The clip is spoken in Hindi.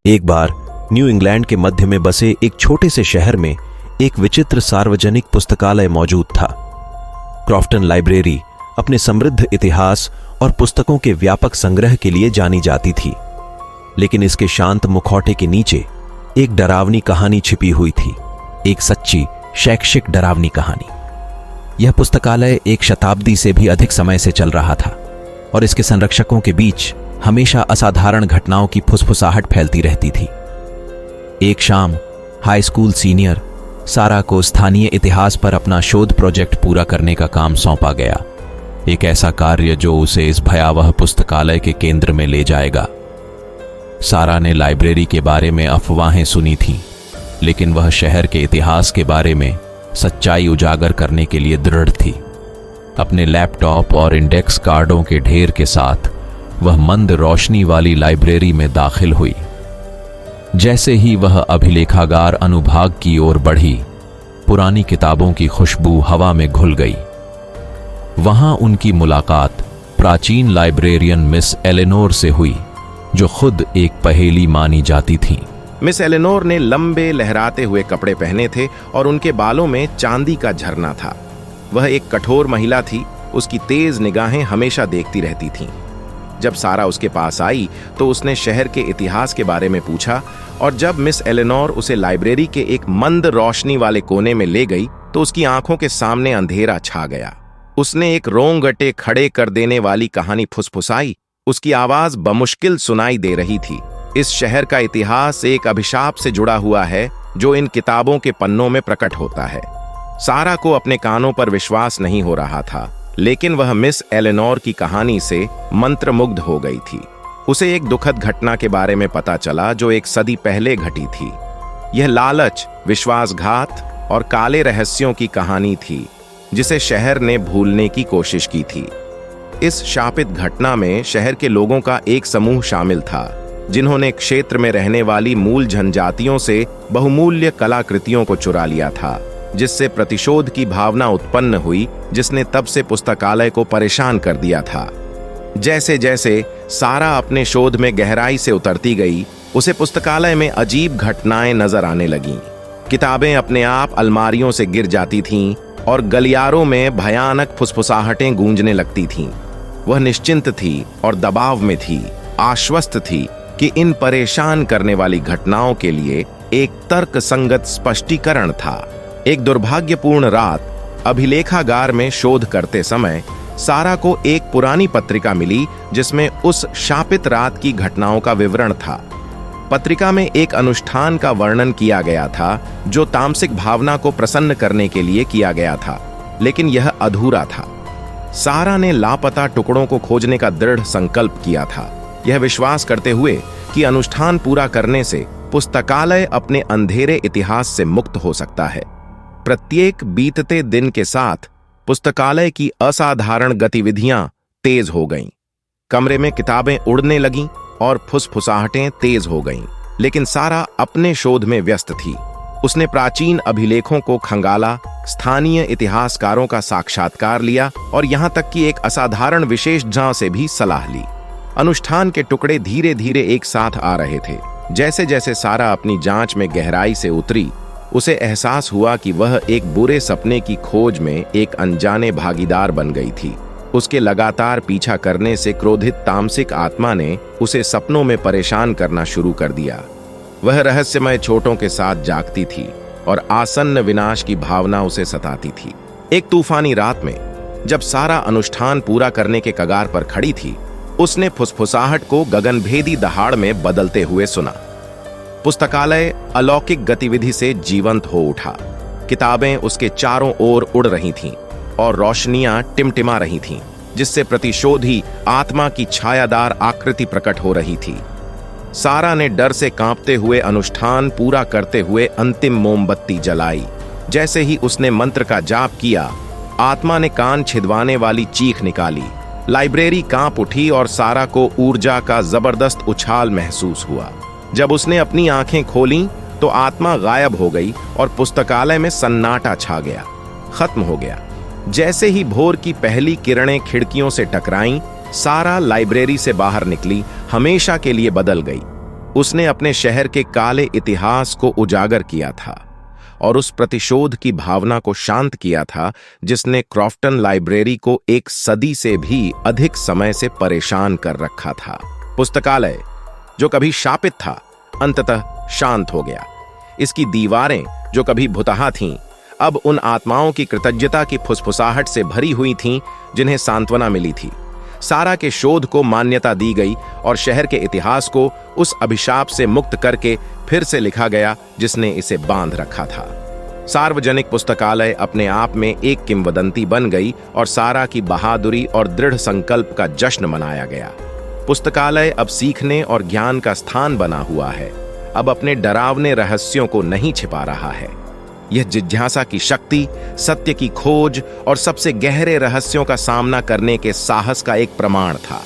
एक बार न्यू इंग्लैंड के मध्य में बसे एक छोटे से शहर में एक विचित्र सार्वजनिक पुस्तकालय मौजूद था। क्रॉफ्टन लाइब्रेरी अपने समृद्ध इतिहास और पुस्तकों के व्यापक संग्रह के लिए जानी जाती थी, लेकिन इसके शांत मुखौटे के नीचे एक डरावनी कहानी छिपी हुई थी, एक सच्ची शैक्षिक डरावनी कहानी। यह पुस्तकालय एक शताब्दी से भी अधिक समय से चल रहा था और इसके संरक्षकों के बीच हमेशा असाधारण घटनाओं की फुसफुसाहट फैलती रहती थी। एक शाम हाई स्कूल सीनियर सारा को स्थानीय इतिहास पर अपना शोध प्रोजेक्ट पूरा करने का काम सौंपा गया, एक ऐसा कार्य जो उसे इस भयावह पुस्तकालय के केंद्र में ले जाएगा। सारा ने लाइब्रेरी के बारे में अफवाहें सुनी थीं, लेकिन वह शहर के इतिहास के बारे में सच्चाई उजागर करने के लिए दृढ़ थी। अपने लैपटॉप और इंडेक्स कार्डों के ढेर के साथ वह मंद रोशनी वाली लाइब्रेरी में दाखिल हुई। जैसे ही वह अभिलेखागार अनुभाग की ओर बढ़ी, पुरानी किताबों की खुशबू हवा में घुल गई। वहां उनकी मुलाकात प्राचीन लाइब्रेरियन मिस एलेनोर से हुई, जो खुद एक पहेली मानी जाती थीं। मिस एलेनोर ने लंबे लहराते हुए कपड़े पहने थे और उनके बालों में चांदी का झरना था। वह एक कठोर महिला थी, उसकी तेज निगाहें हमेशा देखती रहती थीं। जब सारा उसके पास आई तो उसने शहर के इतिहास के बारे में पूछा, और जब मिस एलेनोर उसे लाइब्रेरी के एक मंद रोशनी वाले कोने में ले गई तो उसकी आंखों के सामने अंधेरा छा गया। उसने एक रोंगटे खड़े कर देने वाली कहानी फुसफुसाई। उसकी आवाज बमुश्किल सुनाई दे रही थी। इस शहर का इतिहास एक अभिशाप से जुड़ा हुआ है जो इन किताबों के पन्नों में प्रकट होता है। सारा को अपने कानों पर विश्वास नहीं हो रहा था, लेकिन वह मिस एलेनोर की कहानी से मंत्रमुग्ध हो गई थी। उसे एक दुखद घटना के बारे में पता चला जो एक सदी पहले घटी थी। यह लालच, विश्वासघात और काले रहस्यों की कहानी थी जिसे शहर ने भूलने की कोशिश की थी। इस शापित घटना में शहर के लोगों का एक समूह शामिल था, जिन्होंने क्षेत्र में रहने वाली मूल जनजातियों से बहुमूल्य कलाकृतियों को चुरा लिया था, जिससे प्रतिशोध की भावना उत्पन्न हुई, जिसने तब से पुस्तकालय को परेशान कर दिया था। जैसे जैसे सारा अपने शोध में गहराई से उतरती गई, उसे पुस्तकालय में अजीब घटनाएं नजर आने लगीं। किताबें अपने आप अलमारियों से गिर जाती थीं और गलियारों में भयानक फुसफुसाहटें गूंजने लगती थीं। वह निश्चिंत थी और दबाव में थी, आश्वस्त थी कि इन परेशान करने वाली घटनाओं के लिए एक तर्कसंगत स्पष्टीकरण था। एक दुर्भाग्यपूर्ण रात अभिलेखागार में शोध करते समय सारा को एक पुरानी पत्रिका मिली जिसमें उस शापित रात की घटनाओं का विवरण था। पत्रिका में एक अनुष्ठान का वर्णन किया गया था जो तामसिक भावना को प्रसन्न करने के लिए किया गया था, लेकिन यह अधूरा था। सारा ने लापता टुकड़ों को खोजने का दृढ़ संकल्प किया था, यह विश्वास करते हुए कि अनुष्ठान पूरा करने से पुस्तकालय अपने अंधेरे इतिहास से मुक्त हो सकता है। प्रत्येक बीतते दिन के साथ पुस्तकालय की असाधारण गतिविधियां तेज हो गईं। कमरे में किताबें उड़ने लगीं और फुसफुसाहटें तेज हो गईं, लेकिन सारा अपने शोध में व्यस्त थी। उसने प्राचीन अभिलेखों को खंगाला, स्थानीय इतिहासकारों का साक्षात्कार लिया और यहां तक कि एक असाधारण विशेषज्ञ से भी सलाह ली। अनुष्ठान के टुकड़े धीरे धीरे एक साथ आ रहे थे। जैसे जैसे सारा अपनी जांच में गहराई से उतरी, उसे एहसास हुआ कि वह एक बुरे सपने की खोज में एक अनजाने भागीदार बन गई थी। उसके लगातार पीछा करने से क्रोधित तामसिक आत्मा ने उसे सपनों में परेशान करना शुरू कर दिया। वह रहस्यमय चोटों के साथ जागती थी और आसन्न विनाश की भावना उसे सताती थी। एक तूफानी रात में जब सारा अनुष्ठान पूरा करने के कगार पर खड़ी थी, उसने फुसफुसाहट को गगनभेदी दहाड़ में बदलते हुए सुना। पुस्तकालय अलौकिक गतिविधि से जीवंत हो उठा। किताबें उसके चारों ओर उड़ रही थीं और रोशनियां टिमटिमा रही थीं, जिससे प्रतिशोधी आत्मा की छायादार आकृति प्रकट हो रही थी। सारा ने डर से कांपते हुए अनुष्ठान पूरा करते हुए अंतिम मोमबत्ती जलाई। जैसे ही उसने मंत्र का जाप किया, आत्मा ने कान छिदवाने वाली चीख निकाली। लाइब्रेरी कांप उठी और सारा को ऊर्जा का जबरदस्त उछाल महसूस हुआ। जब उसने अपनी आंखें खोलीं तो आत्मा गायब हो गई और पुस्तकालय में सन्नाटा छा गया, खत्म हो गया। जैसे ही भोर की पहली किरणें खिड़कियों से टकराईं, सारा लाइब्रेरी से बाहर निकली, हमेशा के लिए बदल गई। उसने अपने शहर के काले इतिहास को उजागर किया था और उस प्रतिशोध की भावना को शांत किया था जिसने क्रॉफ्टन लाइब्रेरी को एक सदी से भी अधिक समय से परेशान कर रखा था। पुस्तकालय, जो कभी शापित था, अंततः शांत हो गया। इसकी दीवारें, जो कभी भुतहा थीं, अब उन आत्माओं की कृतज्ञता की फुसफुसाहट से भरी हुई थीं जिन्हें सांत्वना मिली थी। सारा के शोध को मान्यता दी गई और शहर के इतिहास को उस अभिशाप से मुक्त करके फिर से लिखा गया जिसने इसे बांध रखा था। सार्वजनिक पुस्तकालय अपने आप में एक किंवदंती बन गई और सारा की बहादुरी और दृढ़ संकल्प का जश्न मनाया गया। पुस्तकालय अब सीखने और ज्ञान का स्थान बना हुआ है, अब अपने डरावने रहस्यों को नहीं छिपा रहा है। यह जिज्ञासा की शक्ति, सत्य की खोज और सबसे गहरे रहस्यों का सामना करने के साहस का एक प्रमाण था।